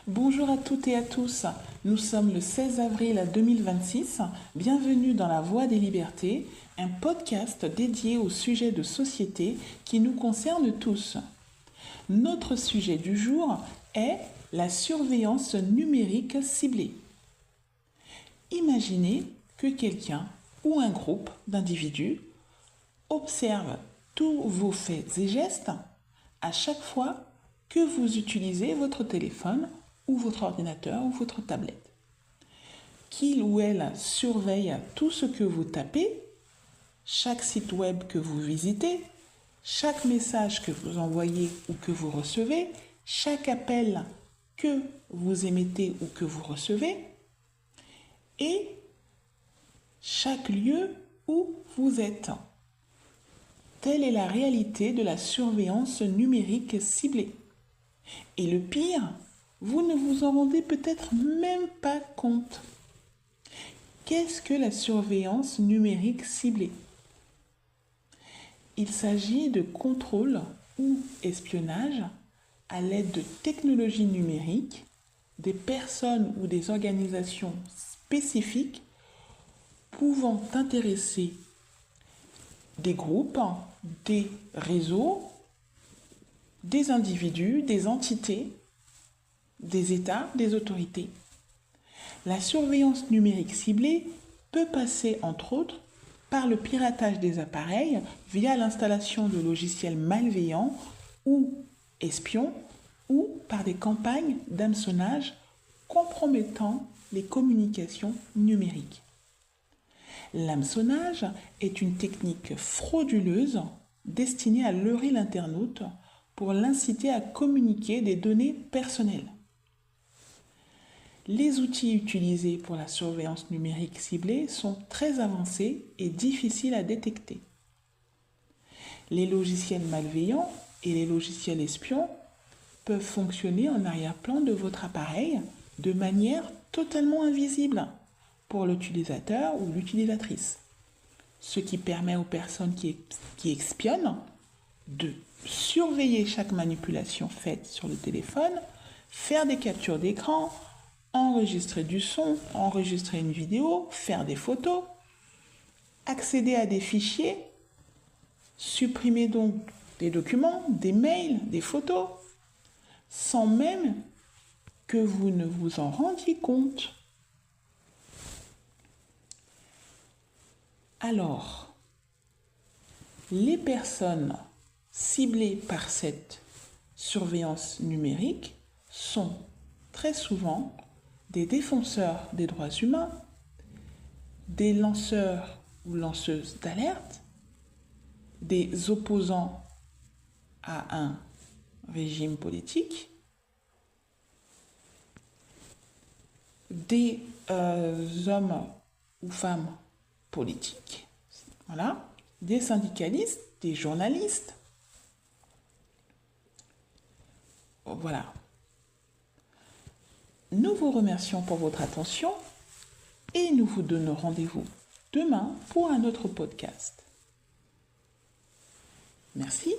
Bonjour à toutes et à tous. Nous sommes le 16 avril 2026. Bienvenue dans La Voix des Libertés, un podcast dédié aux sujets de société qui nous concernent tous. Notre sujet du jour est la surveillance numérique ciblée. Imaginez que quelqu'un ou un groupe d'individus observe tous vos faits et gestes à chaque fois que vous utilisez votre téléphone ou votre ordinateur ou votre tablette. Qu'il ou elle surveille tout ce que vous tapez, chaque site web que vous visitez, chaque message que vous envoyez ou que vous recevez, chaque appel que vous émettez ou que vous recevez, et chaque lieu où vous êtes. Telle est la réalité de la surveillance numérique ciblée. Et le pire, vous ne vous en rendez peut-être même pas compte. Qu'est-ce que la surveillance numérique ciblée? Il s'agit de contrôle ou espionnage à l'aide de technologies numériques des personnes ou des organisations spécifiques pouvant intéresser des groupes, des réseaux, des individus, des entités, des États, des autorités. La surveillance numérique ciblée peut passer, entre autres, par le piratage des appareils via l'installation de logiciels malveillants ou espions ou par des campagnes d'hameçonnage compromettant les communications numériques. L'hameçonnage est une technique frauduleuse destinée à leurrer l'internaute pour l'inciter à communiquer des données personnelles. Les outils utilisés pour la surveillance numérique ciblée sont très avancés et difficiles à détecter. Les logiciels malveillants et les logiciels espions peuvent fonctionner en arrière-plan de votre appareil de manière totalement invisible pour l'utilisateur ou l'utilisatrice, ce qui permet aux personnes qui espionnent de surveiller chaque manipulation faite sur le téléphone, faire des captures d'écran, enregistrer du son, enregistrer une vidéo, faire des photos, accéder à des fichiers, supprimer donc des documents, des mails, des photos, sans même que vous ne vous en rendiez compte. Alors, les personnes ciblées par cette surveillance numérique sont très souvent des défenseurs des droits humains, des lanceurs ou lanceuses d'alerte, des opposants à un régime politique, des hommes ou femmes politiques, voilà, des syndicalistes, des journalistes. Voilà. Nous vous remercions pour votre attention et nous vous donnons rendez-vous demain pour un autre podcast. Merci.